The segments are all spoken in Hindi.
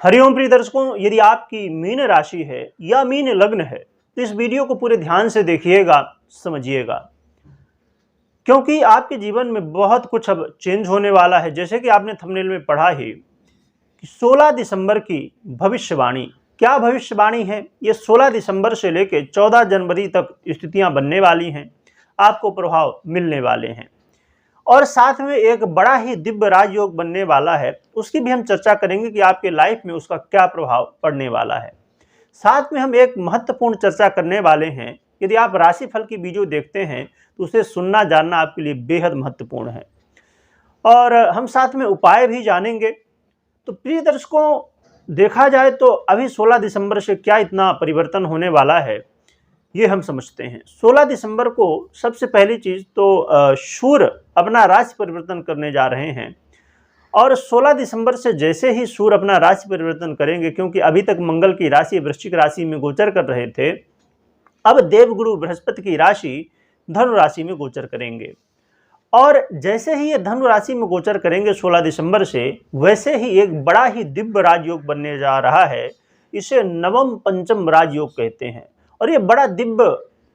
हरिओम प्रिय दर्शकों, यदि आपकी मीन राशि है या मीन लग्न है तो इस वीडियो को पूरे ध्यान से देखिएगा, समझिएगा, क्योंकि आपके जीवन में बहुत कुछ अब चेंज होने वाला है। जैसे कि आपने थंबनेल में पढ़ा ही कि 16 दिसंबर की भविष्यवाणी। क्या भविष्यवाणी है? ये 16 दिसंबर से लेकर 14 जनवरी तक स्थितियां बनने वाली हैं, आपको प्रभाव मिलने वाले हैं। और साथ में एक बड़ा ही दिव्य राजयोग बनने वाला है, उसकी भी हम चर्चा करेंगे कि आपके लाइफ में उसका क्या प्रभाव पड़ने वाला है। साथ में हम एक महत्वपूर्ण चर्चा करने वाले हैं। यदि आप राशिफल की वीडियो देखते हैं तो उसे सुनना जानना आपके लिए बेहद महत्वपूर्ण है, और हम साथ में उपाय भी जानेंगे। तो प्रिय दर्शकों, देखा जाए तो अभी 16 दिसंबर से क्या इतना परिवर्तन होने वाला है, ये हम समझते हैं। 16 दिसंबर को सबसे पहली चीज तो सूर्य अपना राशि परिवर्तन करने जा रहे हैं, और 16 दिसंबर से जैसे ही सूर्य अपना राशि परिवर्तन करेंगे, क्योंकि अभी तक मंगल की राशि वृश्चिक राशि में गोचर कर रहे थे, अब देवगुरु बृहस्पति की राशि धनु राशि में गोचर करेंगे। और जैसे ही ये धनु राशि में गोचर करेंगे 16 दिसंबर से, वैसे ही एक बड़ा ही दिव्य राजयोग बनने जा रहा है। इसे नवम पंचम राजयोग कहते हैं। और ये बड़ा दिव्य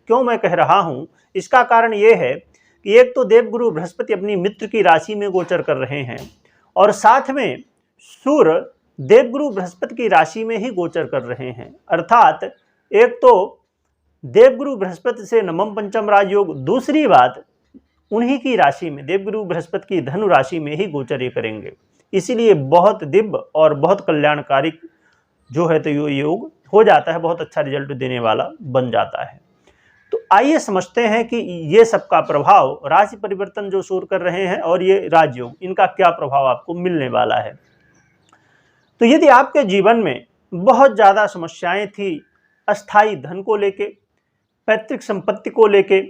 क्यों मैं कह रहा हूँ, इसका कारण ये है कि एक तो देवगुरु बृहस्पति अपनी मित्र की राशि में गोचर कर रहे हैं, और साथ में सूर्य देवगुरु बृहस्पति की राशि में ही गोचर कर रहे हैं। अर्थात एक तो देवगुरु बृहस्पति से नवम पंचम राजयोग, दूसरी बात उन्हीं की राशि में देवगुरु बृहस्पति की धनु राशि में ही गोचर ये करेंगे। इसीलिए बहुत दिव्य और बहुत कल्याणकारी जो है तो ये योग हो जाता है, बहुत अच्छा रिजल्ट देने वाला बन जाता है। तो आइए समझते हैं कि ये सबका प्रभाव, राशि परिवर्तन जो सूर्य कर रहे हैं और ये राजयोग, इनका क्या प्रभाव आपको मिलने वाला है। तो यदि आपके जीवन में बहुत ज़्यादा समस्याएं थी, अस्थायी धन को लेके, पैतृक संपत्ति को लेके,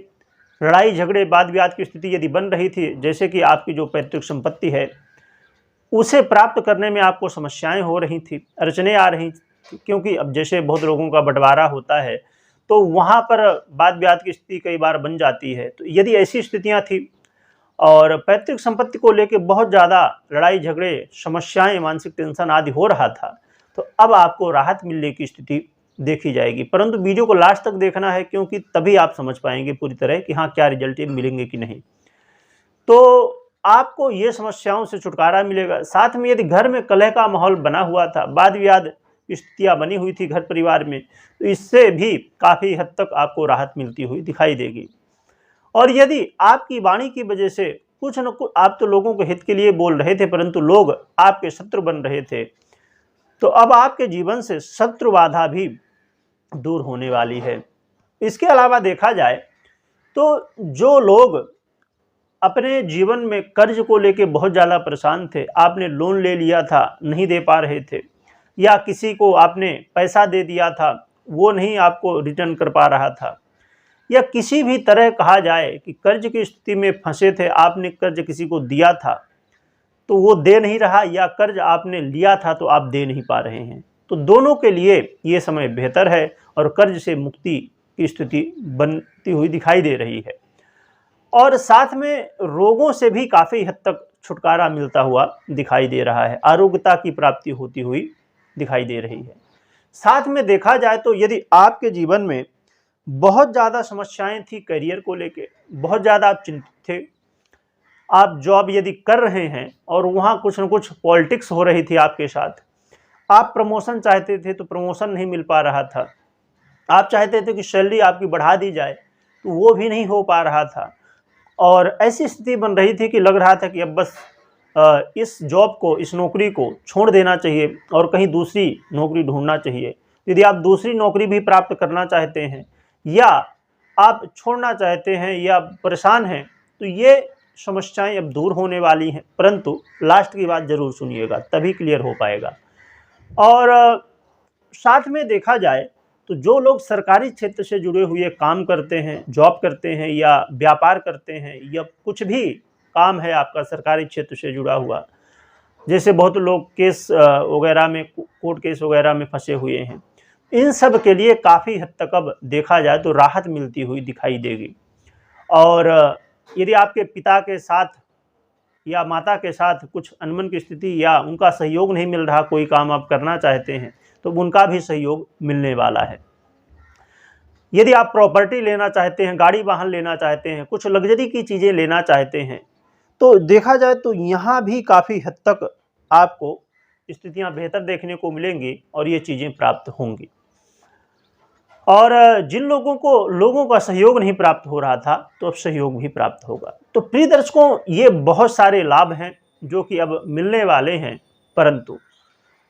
लड़ाई झगड़े वाद विवाद की स्थिति यदि बन रही थी, जैसे कि आपकी जो पैतृक संपत्ति है उसे प्राप्त करने में आपको समस्याएं हो रही थी, अड़चनें आ रही थी, क्योंकि अब जैसे बहुत लोगों का बंटवारा होता है तो वहाँ पर वाद विवाद की स्थिति कई बार बन जाती है। तो यदि ऐसी स्थितियाँ थी और पैतृक संपत्ति को लेकर बहुत ज़्यादा लड़ाई झगड़े, समस्याएं, मानसिक टेंशन आदि हो रहा था, तो अब आपको राहत मिलने की स्थिति देखी जाएगी। परंतु वीडियो को लास्ट तक देखना है, क्योंकि तभी आप समझ पाएंगे पूरी तरह कि हाँ क्या रिजल्ट मिलेंगे कि नहीं। तो आपको ये समस्याओं से छुटकारा मिलेगा। साथ में यदि घर में कलह का माहौल बना हुआ था, वाद विवाद स्थितियाँ बनी हुई थी घर परिवार में, तो इससे भी काफ़ी हद तक आपको राहत मिलती हुई दिखाई देगी। और यदि आपकी वाणी की वजह से कुछ न कुछ, आप तो लोगों के हित के लिए बोल रहे थे परंतु लोग आपके शत्रु बन रहे थे, तो अब आपके जीवन से शत्रु बाधा भी दूर होने वाली है। इसके अलावा देखा जाए तो जो लोग अपने जीवन में कर्ज को लेके बहुत ज़्यादा परेशान थे, आपने लोन ले लिया था, नहीं दे पा रहे थे, या किसी को आपने पैसा दे दिया था, वो नहीं आपको रिटर्न कर पा रहा था, या किसी भी तरह कहा जाए कि कर्ज की स्थिति में फंसे थे, आपने कर्ज किसी को दिया था तो वो दे नहीं रहा, या कर्ज आपने लिया था तो आप दे नहीं पा रहे हैं, तो दोनों के लिए ये समय बेहतर है और कर्ज से मुक्ति की स्थिति बनती हुई दिखाई दे रही है। और साथ में रोगों से भी काफ़ी हद तक छुटकारा मिलता हुआ दिखाई दे रहा है, आरोग्यता की प्राप्ति होती हुई दिखाई दे रही है। साथ में देखा जाए तो यदि आपके जीवन में बहुत ज़्यादा समस्याएं थी, करियर को लेके बहुत ज़्यादा आप चिंतित थे, आप जॉब यदि कर रहे हैं और वहाँ कुछ न कुछ पॉलिटिक्स हो रही थी आपके साथ, आप प्रमोशन चाहते थे तो प्रमोशन नहीं मिल पा रहा था, आप चाहते थे कि सैलरी आपकी बढ़ा दी जाए तो वो भी नहीं हो पा रहा था, और ऐसी स्थिति बन रही थी कि लग रहा था कि अब बस इस जॉब को, इस नौकरी को छोड़ देना चाहिए और कहीं दूसरी नौकरी ढूंढना चाहिए। यदि आप दूसरी नौकरी भी प्राप्त करना चाहते हैं या आप छोड़ना चाहते हैं या परेशान हैं, तो ये समस्याएं अब दूर होने वाली हैं, परंतु लास्ट की बात ज़रूर सुनिएगा, तभी क्लियर हो पाएगा। और साथ में देखा जाए तो जो लोग सरकारी क्षेत्र से जुड़े हुए काम करते हैं, जॉब करते हैं या व्यापार करते हैं, या कुछ भी काम है आपका सरकारी क्षेत्र से जुड़ा हुआ, जैसे बहुत लोग केस वगैरह में, कोर्ट केस वगैरह में फंसे हुए हैं, इन सब के लिए काफ़ी हद तक अब देखा जाए तो राहत मिलती हुई दिखाई देगी। और यदि आपके पिता के साथ या माता के साथ कुछ अनबन की स्थिति या उनका सहयोग नहीं मिल रहा, कोई काम आप करना चाहते हैं तो उनका भी सहयोग मिलने वाला है। यदि आप प्रॉपर्टी लेना चाहते हैं, गाड़ी वाहन लेना चाहते हैं, कुछ लग्जरी की चीज़ें लेना चाहते हैं, तो देखा जाए तो यहाँ भी काफ़ी हद तक आपको स्थितियाँ बेहतर देखने को मिलेंगी और ये चीज़ें प्राप्त होंगी। और जिन लोगों का सहयोग नहीं प्राप्त हो रहा था, तो अब सहयोग भी प्राप्त होगा। तो प्रिय दर्शकों, ये बहुत सारे लाभ हैं जो कि अब मिलने वाले हैं, परंतु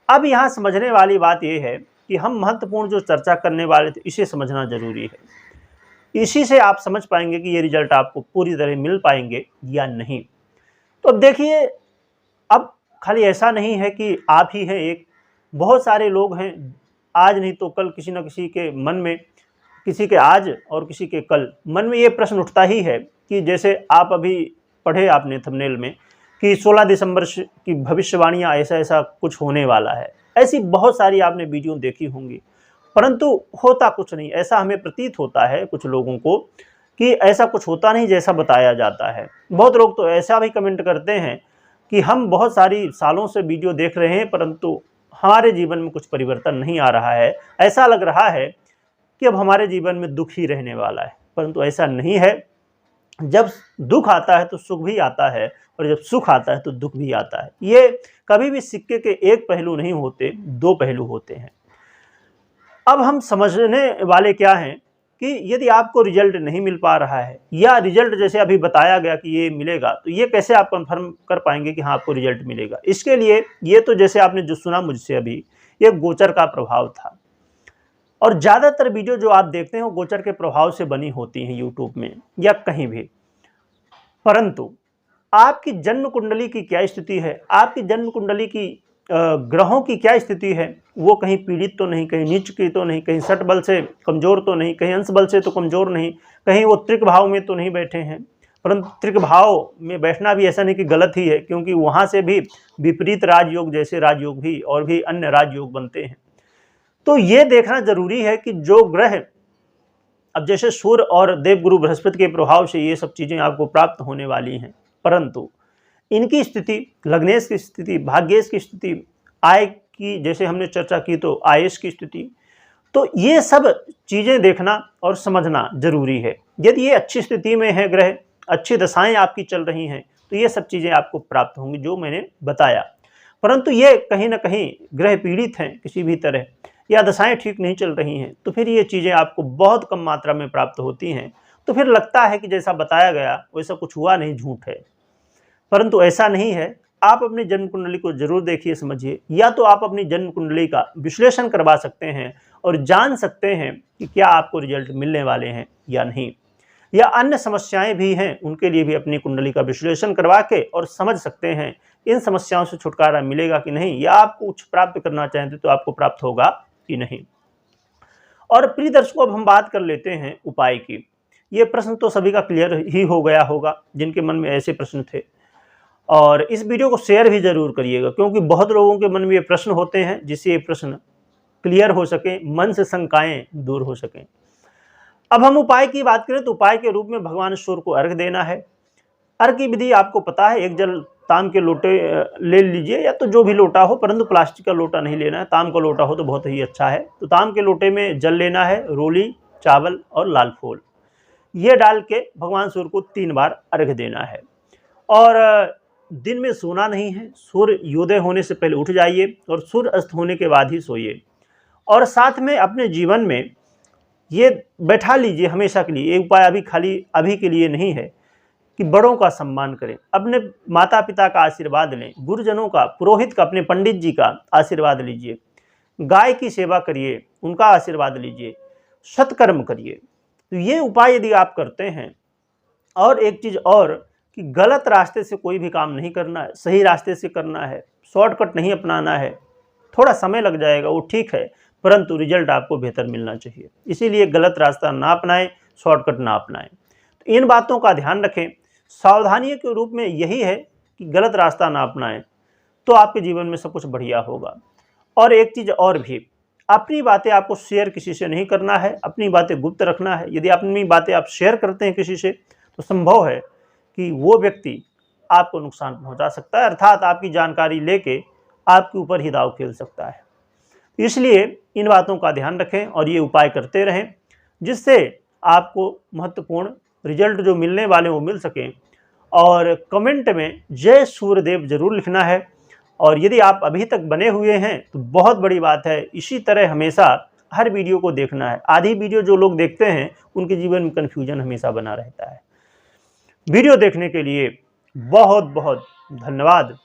अब यहाँ समझने वाली बात ये है कि हम महत्वपूर्ण जो चर्चा करने वाले थे, इसे समझना जरूरी है। इसी से आप समझ पाएंगे कि ये रिजल्ट आपको पूरी तरह मिल पाएंगे या नहीं। तो अब देखिए, अब खाली ऐसा नहीं है कि आप ही हैं एक, बहुत सारे लोग हैं। आज नहीं तो कल किसी न किसी के मन में, किसी के आज और किसी के कल मन में ये प्रश्न उठता ही है कि जैसे आप अभी पढ़े आपने थंबनेल में कि 16 दिसंबर की भविष्यवाणियाँ ऐसा ऐसा कुछ होने वाला है। ऐसी बहुत सारी आपने वीडियो देखी होंगी, परंतु होता कुछ नहीं। ऐसा हमें प्रतीत होता है कुछ लोगों को कि ऐसा कुछ होता नहीं जैसा बताया जाता है। बहुत लोग तो ऐसा भी कमेंट करते हैं कि हम बहुत सारी सालों से वीडियो देख रहे हैं, परंतु हमारे जीवन में कुछ परिवर्तन नहीं आ रहा है। ऐसा लग रहा है कि अब हमारे जीवन में दुख ही रहने वाला है, परंतु ऐसा नहीं है। जब दुख आता है तो सुख भी आता है, और जब सुख आता है तो दुख भी आता है। ये कभी भी सिक्के के एक पहलू नहीं होते, दो पहलू होते हैं। अब हम समझने वाले क्या हैं कि यदि आपको रिजल्ट नहीं मिल पा रहा है, या रिजल्ट जैसे अभी बताया गया कि ये मिलेगा, तो ये कैसे आप कंफर्म कर पाएंगे कि हाँ आपको रिजल्ट मिलेगा। इसके लिए ये तो जैसे आपने जो सुना मुझसे अभी, ये गोचर का प्रभाव था, और ज़्यादातर वीडियो जो आप देखते हैं वो गोचर के प्रभाव से बनी होती हैं यूट्यूब में या कहीं भी। परंतु आपकी जन्म कुंडली की क्या स्थिति है, आपकी जन्म कुंडली की ग्रहों की क्या स्थिति है, वो कहीं पीड़ित तो नहीं, कहीं नीच की तो नहीं, कहीं सट बल से कमज़ोर तो नहीं, कहीं अंश बल से तो कमज़ोर नहीं, कहीं वो त्रिक भाव में तो नहीं बैठे हैं। परंतु त्रिक भाव में बैठना भी ऐसा नहीं कि गलत ही है, क्योंकि वहाँ से भी विपरीत राजयोग जैसे राजयोग भी और भी अन्य राजयोग बनते हैं। तो ये देखना जरूरी है कि जो ग्रह, अब जैसे सूर्य और देवगुरु बृहस्पति के प्रभाव से ये सब चीज़ें आपको प्राप्त होने वाली हैं, परंतु इनकी स्थिति, लग्नेश की स्थिति, भाग्येश की स्थिति, आय की जैसे हमने चर्चा की तो आयेश की स्थिति, तो ये सब चीज़ें देखना और समझना जरूरी है। यदि ये अच्छी स्थिति में है ग्रह, अच्छी दशाएं आपकी चल रही हैं, तो ये सब चीज़ें आपको प्राप्त होंगी जो मैंने बताया। परंतु ये कहीं ना कहीं ग्रह पीड़ित हैं किसी भी तरह, या दशाएं ठीक नहीं चल रही हैं, तो फिर ये चीज़ें आपको बहुत कम मात्रा में प्राप्त होती हैं। तो फिर लगता है कि जैसा बताया गया वैसा कुछ हुआ नहीं, झूठ है। परंतु ऐसा नहीं है। आप अपनी जन्म कुंडली को जरूर देखिए, समझिए, या तो आप अपनी जन्म कुंडली का विश्लेषण करवा सकते हैं और जान सकते हैं कि क्या आपको रिजल्ट मिलने वाले हैं या नहीं, या अन्य समस्याएं भी हैं, उनके लिए भी अपनी कुंडली का विश्लेषण करवा के और समझ सकते हैं इन समस्याओं से छुटकारा मिलेगा कि नहीं, या आप कुछ प्राप्त करना चाहते तो आपको प्राप्त होगा कि नहीं। और प्रिय दर्शकों, अब हम बात कर लेते हैं उपाय की। ये प्रश्न तो सभी का क्लियर ही हो गया होगा जिनके मन में ऐसे प्रश्न थे, और इस वीडियो को शेयर भी जरूर करिएगा, क्योंकि बहुत लोगों के मन में ये प्रश्न होते हैं जिससे ये प्रश्न क्लियर हो सके, मन से शंकाएं दूर हो सकें। अब हम उपाय की बात करें तो उपाय के रूप में भगवान सूर्य को अर्घ देना है। अर्घ की विधि आपको पता है, एक जल ताम के लोटे ले लीजिए, या तो जो भी लोटा हो, परंतु प्लास्टिक का लोटा नहीं लेना है, ताम का लोटा हो तो बहुत ही अच्छा है। तो ताम के लोटे में जल लेना है, रोली, चावल और लाल फूल, ये डाल के भगवान सूर्य को 3 बार अर्घ देना है। और दिन में सोना नहीं है, सूर्योदय होने से पहले उठ जाइए और सूर्य अस्त होने के बाद ही सोइए। और साथ में अपने जीवन में ये बैठा लीजिए हमेशा के लिए, एक उपाय अभी खाली अभी के लिए नहीं है, कि बड़ों का सम्मान करें, अपने माता पिता का आशीर्वाद लें, गुरुजनों का, पुरोहित का, अपने पंडित जी का आशीर्वाद लीजिए, गाय की सेवा करिए, उनका आशीर्वाद लीजिए, सत्कर्म करिए। तो ये उपाय यदि आप करते हैं, और एक चीज़ और कि गलत रास्ते से कोई भी काम नहीं करना है, सही रास्ते से करना है, शॉर्टकट नहीं अपनाना है। थोड़ा समय लग जाएगा वो ठीक है, परंतु रिजल्ट आपको बेहतर मिलना चाहिए। इसीलिए गलत रास्ता ना अपनाएं, शॉर्टकट ना अपनाएं। तो इन बातों का ध्यान रखें। सावधानी के रूप में यही है कि गलत रास्ता ना अपनाएं, तो आपके जीवन में सब कुछ बढ़िया होगा। और एक चीज़ और भी, अपनी बातें आपको शेयर किसी से नहीं करना है, अपनी बातें गुप्त रखना है। यदि अपनी बातें आप शेयर करते हैं किसी से, तो संभव है कि वो व्यक्ति आपको नुकसान पहुंचा सकता है, अर्थात आपकी जानकारी लेके आपके ऊपर ही दांव खेल सकता है। इसलिए इन बातों का ध्यान रखें और ये उपाय करते रहें, जिससे आपको महत्वपूर्ण रिजल्ट जो मिलने वाले वो मिल सकें। और कमेंट में जय सूर्यदेव जरूर लिखना है। और यदि आप अभी तक बने हुए हैं तो बहुत बड़ी बात है, इसी तरह हमेशा हर वीडियो को देखना है। आधी वीडियो जो लोग देखते हैं उनके जीवन में कन्फ्यूजन हमेशा बना रहता है। वीडियो देखने के लिए बहुत बहुत धन्यवाद।